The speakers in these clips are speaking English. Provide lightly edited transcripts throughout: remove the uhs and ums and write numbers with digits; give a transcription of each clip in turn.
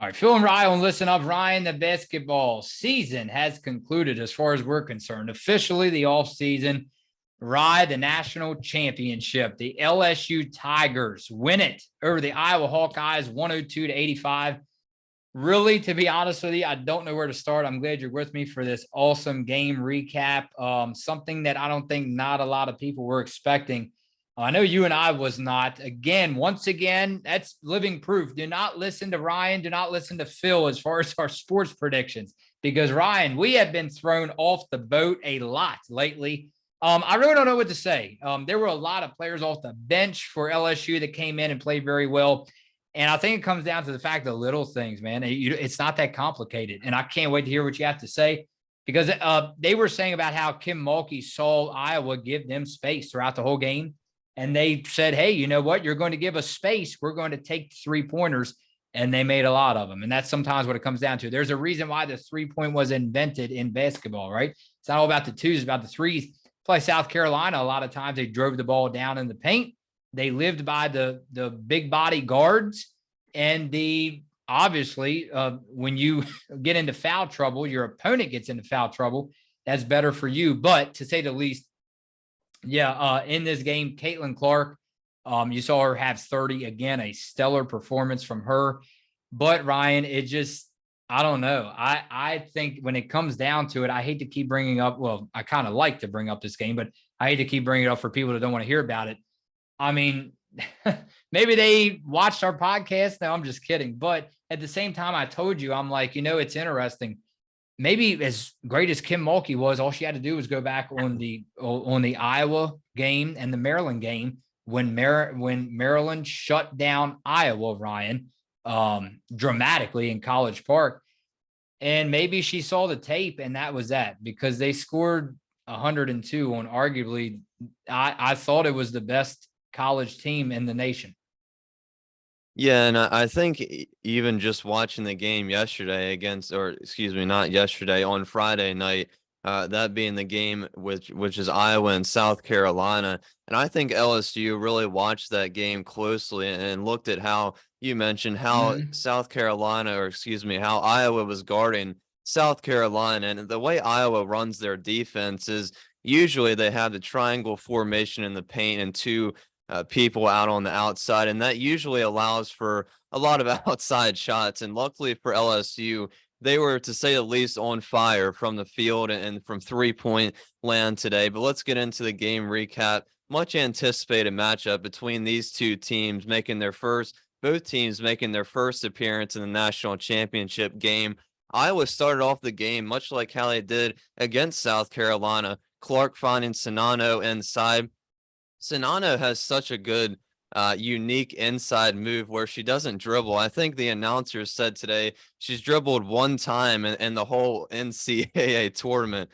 All right, Phil and Ryan, listen up. Ryan, the basketball season has concluded as far as we're concerned. Officially, the offseason. Rye, the national championship. The LSU Tigers win it over the Iowa Hawkeyes, 102-85. Really, to be honest with you, I don't know where to start. I'm glad you're with me for this awesome game recap. Something that I don't think not a lot of people were expecting. I know you and I was not. Once again, that's living proof. Do not listen to Ryan. Do not listen to Phil as far as our sports predictions, because Ryan, we have been thrown off the boat a lot lately. I really don't know what to say. There were a lot of players off the bench for LSU that came in and played very well. And I think it comes down to the fact of little things, man. It's not that complicated. And I can't wait to hear what you have to say, because they were saying about how Kim Mulkey saw Iowa give them space throughout the whole game. And they said, hey, you know what? You're going to give us space. We're going to take 3-pointers. And they made a lot of them. And that's sometimes what it comes down to. There's a reason why the 3-point was invented in basketball, right? It's not all about the twos, it's about the threes. Play South Carolina, a lot of times they drove the ball down in the paint. They lived by the big body guards, and obviously when you get into foul trouble, your opponent gets into foul trouble. That's better for you. But to say the least, in this game, Caitlin Clark, you saw her have 30 again, a stellar performance from her. But Ryan, I don't know. I think when it comes down to it, I hate to keep bringing up. Well, I kind of like to bring up this game, but I hate to keep bringing it up for people that don't want to hear about it. I mean, maybe they watched our podcast. No, I'm just kidding. But at the same time, I told you, I'm like, it's interesting. Maybe as great as Kim Mulkey was, all she had to do was go back on the Iowa game and the Maryland game when Maryland shut down Iowa, Ryan, dramatically in College Park. And maybe she saw the tape and that was that, because they scored 102 on arguably, I thought it was the best college team in the nation. Yeah, and I think even just watching the game yesterday not yesterday, on Friday night, that being the game which is Iowa and South Carolina, and I think LSU really watched that game closely and looked at how you mentioned how how Iowa was guarding South Carolina, and the way Iowa runs their defense is usually they have the triangle formation in the paint and two people out on the outside, and that usually allows for a lot of outside shots. And luckily for LSU, they were, to say the least, on fire from the field and from 3-point land today. But let's get into the game recap. Much anticipated matchup between these two teams, both teams making their first appearance in the national championship game. Iowa started off the game much like how they did against South Carolina. Clark finding Sinano inside. Sinano has such a good, unique inside move where she doesn't dribble. I think the announcers said today she's dribbled one time in the whole NCAA tournament.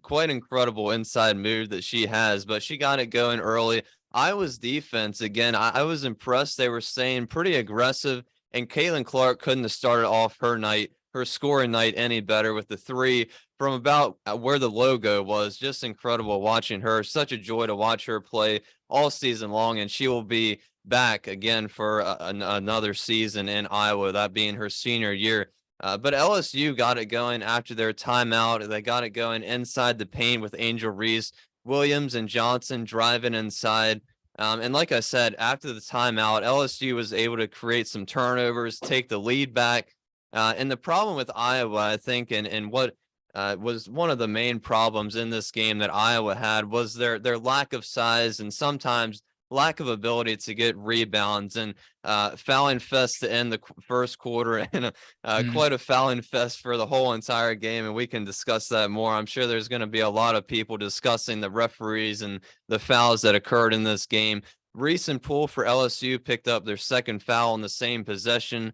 Quite incredible inside move that she has, but she got it going early. Iowa's defense, again, I was impressed. They were staying pretty aggressive, and Caitlin Clark couldn't have started off her scoring night any better with the three from about where the logo was. Just incredible watching her. Such a joy to watch her play all season long, and she will be back again for another season in Iowa, that being her senior year. But LSU got it going after their timeout. They got it going inside the paint with Angel Reese, Williams, and Johnson driving inside. And like I said, after the timeout, LSU was able to create some turnovers, take the lead back. And the problem with Iowa, I think, and what was one of the main problems in this game that Iowa had, was their lack of size and sometimes lack of ability to get rebounds, and fouling fest to end the first quarter, and quite a fouling fest for the whole entire game. And we can discuss that more. I'm sure there's going to be a lot of people discussing the referees and the fouls that occurred in this game. Reese and Poole for LSU picked up their second foul in the same possession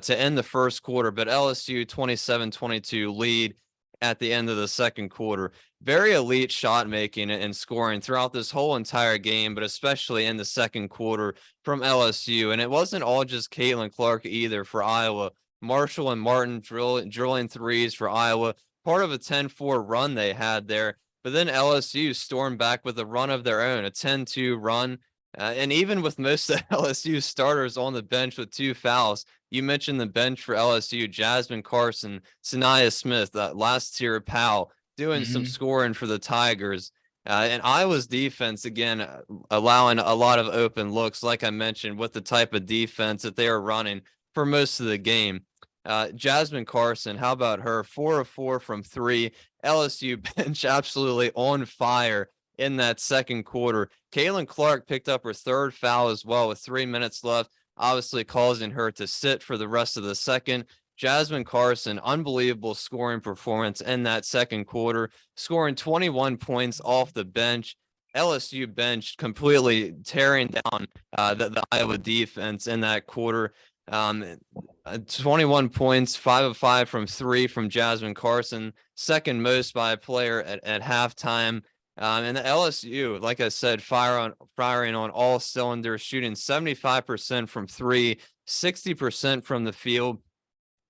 to end the first quarter, but LSU 27-22 lead at the end of the second quarter. Very elite shot making and scoring throughout this whole entire game, but especially in the second quarter from LSU. And it wasn't all just Caitlin Clark either for Iowa. Marshall and Martin drilling threes for Iowa, part of a 10-4 run they had there. But then LSU stormed back with a run of their own, a 10-2 run. And even with most of LSU starters on the bench with 2 fouls, you mentioned the bench for LSU, Jasmine Carson, Sanaya Smith, last tier Powell, doing some Mhm. scoring for the Tigers. And Iowa's defense, again, allowing a lot of open looks, like I mentioned, with the type of defense that they are running for most of the game. Jasmine Carson, how about her? 4 of 4 from 3. LSU bench absolutely on fire in that second quarter. Caitlin Clark picked up her 3rd foul as well with 3 minutes left, obviously causing her to sit for the rest of the second. Jasmine Carson, unbelievable scoring performance in that second quarter, scoring 21 points off the bench. LSU bench completely tearing down the Iowa defense in that quarter. 21 points, 5 of 5 from 3 from Jasmine Carson, second most by a player at halftime. And the LSU, like I said, firing on all cylinders, shooting 75% from 3, 60% from the field.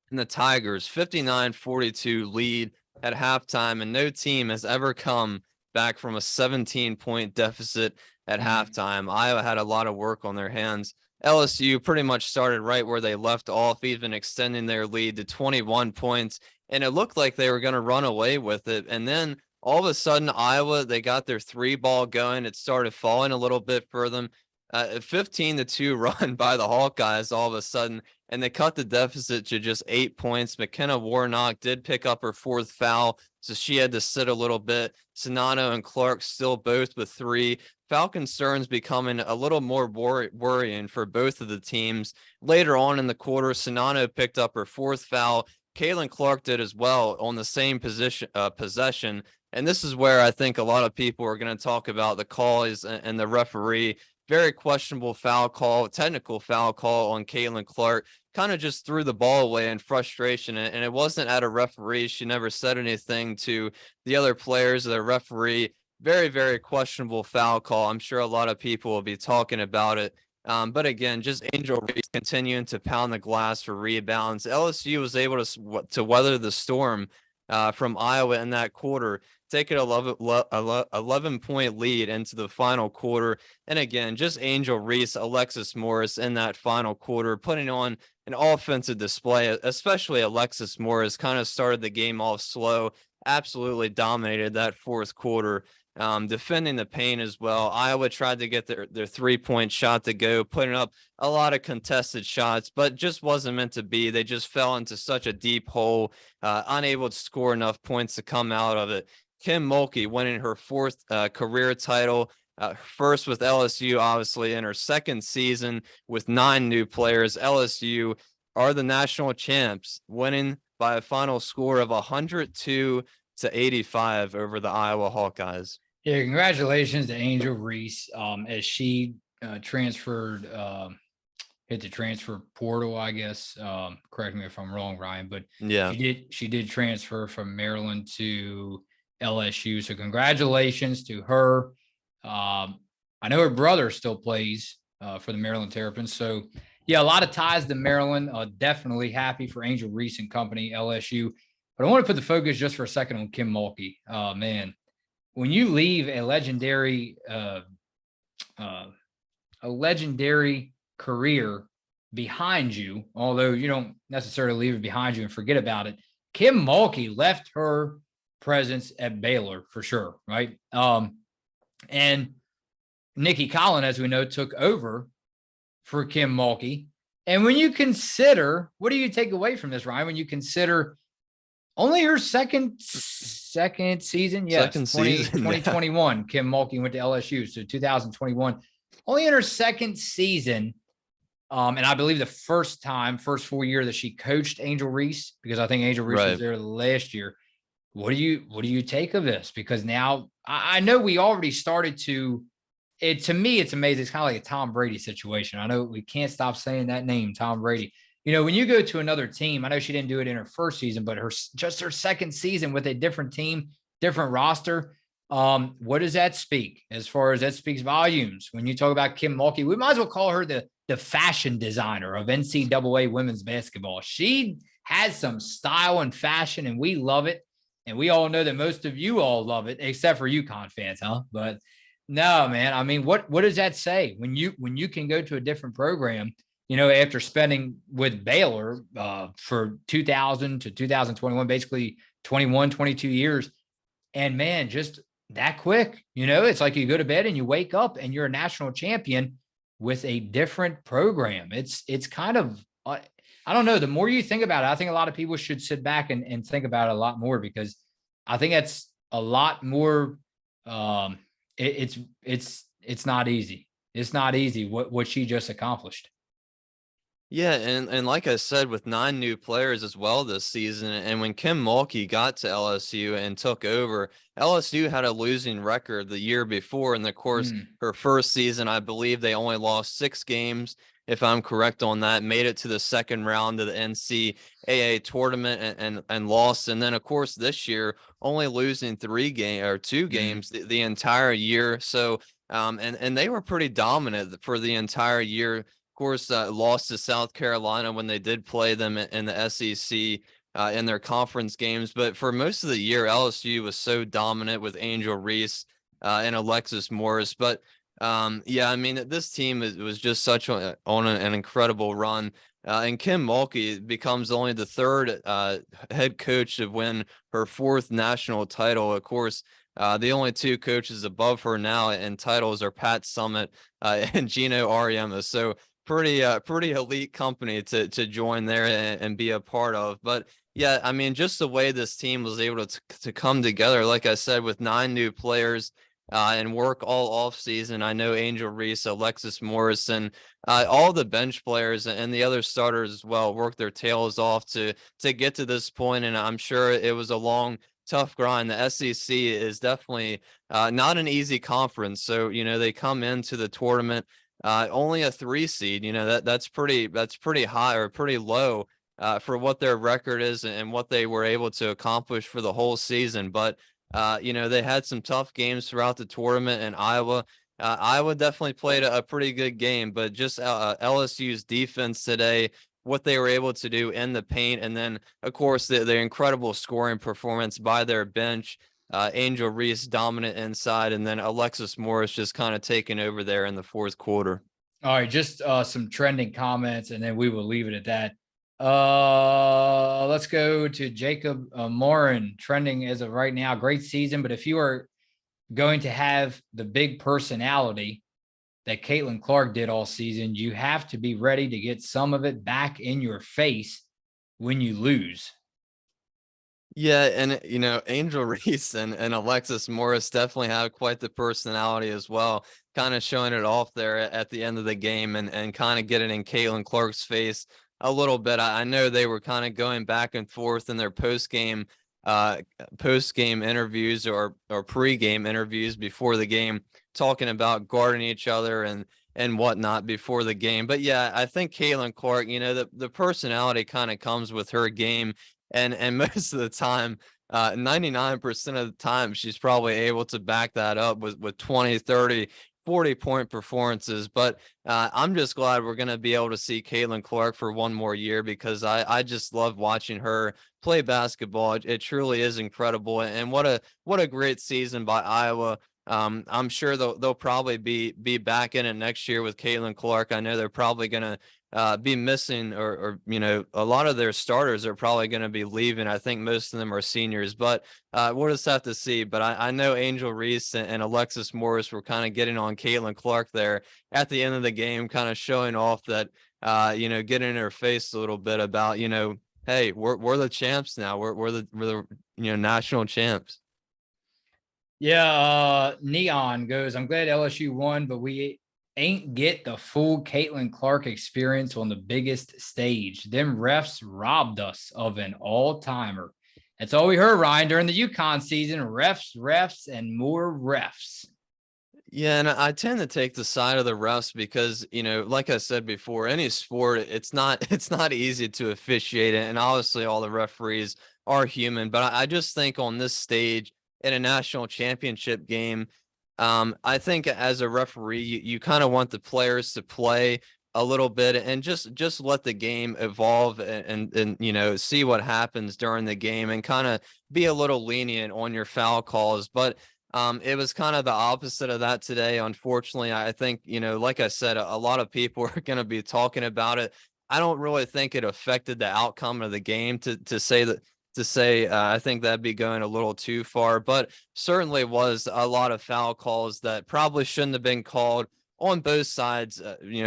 And the Tigers, 59-42 lead at halftime, and no team has ever come back from a 17-point deficit at halftime. Iowa had a lot of work on their hands. LSU pretty much started right where they left off, even extending their lead to 21 points, and it looked like they were going to run away with it. And then all of a sudden, Iowa, they got their 3-ball going. It started falling a little bit for them. 15-2 run by the Hawkeyes all of a sudden, and they cut the deficit to just 8 points. McKenna Warnock did pick up her 4th foul, so she had to sit a little bit. Sonano and Clark still both with 3. Falcon Stearns becoming a little more worrying for both of the teams. Later on in the quarter, Sonano picked up her 4th foul. Caitlin Clark did as well on the same possession. And this is where I think a lot of people are going to talk about the calls and the referee. Very questionable foul call, technical foul call on Caitlin Clark. Kind of just threw the ball away in frustration, and it wasn't at a referee. She never said anything to the other players or the referee. Very, very questionable foul call. I'm sure a lot of people will be talking about it. But again, just Angel Reese continuing to pound the glass for rebounds. LSU was able to weather the storm from Iowa in that quarter, take an 11-point lead into the final quarter. And again, just Angel Reese, Alexis Morris in that final quarter, putting on an offensive display, especially Alexis Morris kind of started the game off slow, absolutely dominated that 4th quarter. Defending the paint as well. Iowa tried to get their 3-point shot to go, putting up a lot of contested shots, but just wasn't meant to be. They just fell into such a deep hole, unable to score enough points to come out of it. Kim Mulkey winning her 4th career title, first with LSU, obviously, in her 2nd season with 9 new players. LSU are the national champs, winning by a final score of 102-85 over the Iowa Hawkeyes. Yeah, congratulations to Angel Reese as she transferred, hit the transfer portal, I guess. Correct me if I'm wrong, Ryan, but yeah, she did transfer from Maryland to LSU. So congratulations to her. I know her brother still plays for the Maryland Terrapins. So yeah, a lot of ties to Maryland. Definitely happy for Angel Reese and company, LSU. But I want to put the focus just for a second on Kim Mulkey. Man, when you leave a legendary career behind you, although you don't necessarily leave it behind you and forget about it, Kim Mulkey left her presence at Baylor for sure, right? And Nikki Collin, as we know, took over for Kim Mulkey. And when you consider, what do you take away from this, Ryan? When you consider only her second season, yes, 2021. Kim Mulkey went to LSU, so 2021. Only in her second season, and I believe the first full year that she coached Angel Reese, because I think Angel Reese was there last year. What do you take of this? Because now I know we already started to. To me, it's amazing. It's kind of like a Tom Brady situation. I know we can't stop saying that name, Tom Brady. You know, when you go to another team, I know she didn't do it in her first season, but her second season with a different team, different roster. What does that speak? As far as that speaks volumes. When you talk about Kim Mulkey, we might as well call her the fashion designer of NCAA women's basketball. She has some style and fashion, and we love it. And we all know that most of you all love it, except for UConn fans, huh? But No, man. I mean, what does that say when you can go to a different program? After spending with Baylor for 2000 to 2021, basically 21, 22 years, and man, just that quick. It's like you go to bed and you wake up and you're a national champion with a different program. It's kind of I don't know. The more you think about it, I think a lot of people should sit back and think about it a lot more, because I think that's a lot more. Um, it's not easy. It's not easy what she just accomplished. Yeah, and like I said, with 9 new players as well this season, and when Kim Mulkey got to LSU and took over, LSU had a losing record the year before, and of course, Mm, her first season, I believe they only lost 6 games, if I'm correct on that, made it to the second round of the NCAA tournament and lost. And then of course this year, only losing 2 mm. games the entire year. So and they were pretty dominant for the entire year, course, lost to South Carolina when they did play them in the SEC in their conference games. But for most of the year, LSU was so dominant with Angel Reese and Alexis Morris. But yeah, I mean, this team was just such on an incredible run. And Kim Mulkey becomes only the third head coach to win her 4th national title. Of course, the only 2 coaches above her now in titles are Pat Summitt and Gino Ariema. So pretty elite company to join there and be a part of. But yeah, I mean, just the way this team was able to come together, like I said, with 9 new players and work all off season. I know Angel Reese, Alexis Morrison, all the bench players and the other starters as well worked their tails off to get to this point. And I'm sure it was a long, tough grind. The SEC is definitely not an easy conference. So, they come into the tournament only a 3 seed. That's pretty high or pretty low for what their record is and what they were able to accomplish for the whole season. But they had some tough games throughout the tournament, and Iowa. Iowa definitely played a pretty good game, but just LSU's defense today, what they were able to do in the paint, and then of course the incredible scoring performance by their bench. Angel Reese dominant inside, and then Alexis Morris just kind of taking over there in the 4th quarter. All right, just some trending comments, and then we will leave it at that. Let's go to Jacob Morin, trending as of right now. Great season, but if you are going to have the big personality that Caitlin Clark did all season, you have to be ready to get some of it back in your face when you lose. Yeah, and Angel Reese and Alexis Morris definitely have quite the personality as well, kind of showing it off there at the end of the game and kind of getting in Caitlin Clark's face a little bit. I know they were kind of going back and forth in their post-game interviews or pre-game interviews before the game, talking about guarding each other and whatnot before the game. But yeah, I think Caitlin Clark, the personality kind of comes with her game. And most of the time, 99% of the time, she's probably able to back that up with 20, 30, 40-point performances. But I'm just glad we're going to be able to see Caitlin Clark for one more year, because I just love watching her play basketball. It truly is incredible. And what a great season by Iowa. I'm sure they'll probably be back in it next year with Caitlin Clark. I know they're probably going to be missing or a lot of their starters are probably going to be leaving. I think most of them are seniors, but we'll just have to see. But I know Angel Reese and Alexis Morris were kind of getting on Caitlin Clark there at the end of the game, kind of showing off that getting in her face a little bit about hey, we're the champs now. We're the national champs. Yeah, Neon goes, I'm glad LSU won, but we ain't get the full Caitlin Clark experience on the biggest stage. Them refs robbed us of an all-timer. That's all we heard, Ryan, during the UConn season. Refs, and more refs. Yeah, and I tend to take the side of the refs because, like I said before, any sport, it's not it's not easy to officiate it. And obviously all the referees are human. But I just think on this stage in a national championship game, I think as a referee, you kind of want the players to play a little bit and just let the game evolve and see what happens during the game and kind of be a little lenient on your foul calls. But It was kind of the opposite of that today. Unfortunately, I think, like I said, a lot of people are going to be talking about it. I don't really think it affected the outcome of the game to say that. I think that'd be going a little too far, but certainly was a lot of foul calls that probably shouldn't have been called on both sides,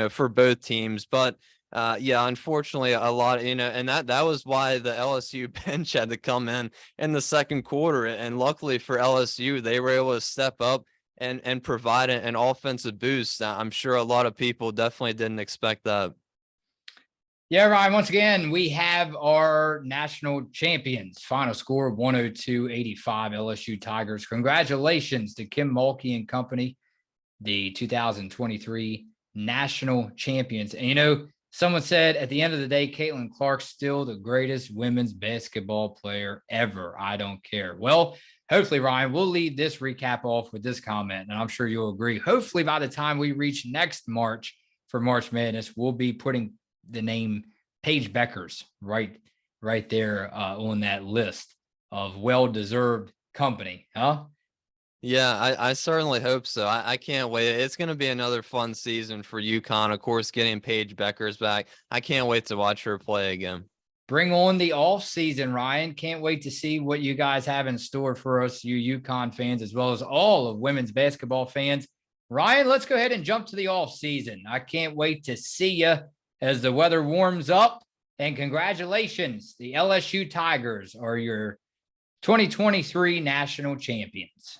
for both teams. But yeah, unfortunately, a lot, and that was why the LSU bench had to come in the second quarter. And luckily for LSU, they were able to step up and provide an offensive boost. I'm sure a lot of people definitely didn't expect that. Yeah, Ryan, once again, we have our national champions. Final score 102-85 LSU Tigers. Congratulations to Kim Mulkey and company, the 2023 national champions. And someone said at the end of the day, Caitlin Clark's still the greatest women's basketball player ever. I don't care. Well, hopefully, Ryan, we'll lead this recap off with this comment, and I'm sure you'll agree. Hopefully, by the time we reach next March for March Madness, we'll be putting the name Paige Beckers right there on that list of well-deserved company, huh? Yeah, I certainly hope so. I can't wait. It's going to be another fun season for UConn. Of course, getting Paige Beckers back. I can't wait to watch her play again. Bring on the off season, Ryan. Can't wait to see what you guys have in store for us, you UConn fans, as well as all of women's basketball fans. Ryan, let's go ahead and jump to the off season. I can't wait to see you as the weather warms up. And congratulations, the LSU Tigers are your 2023 national champions.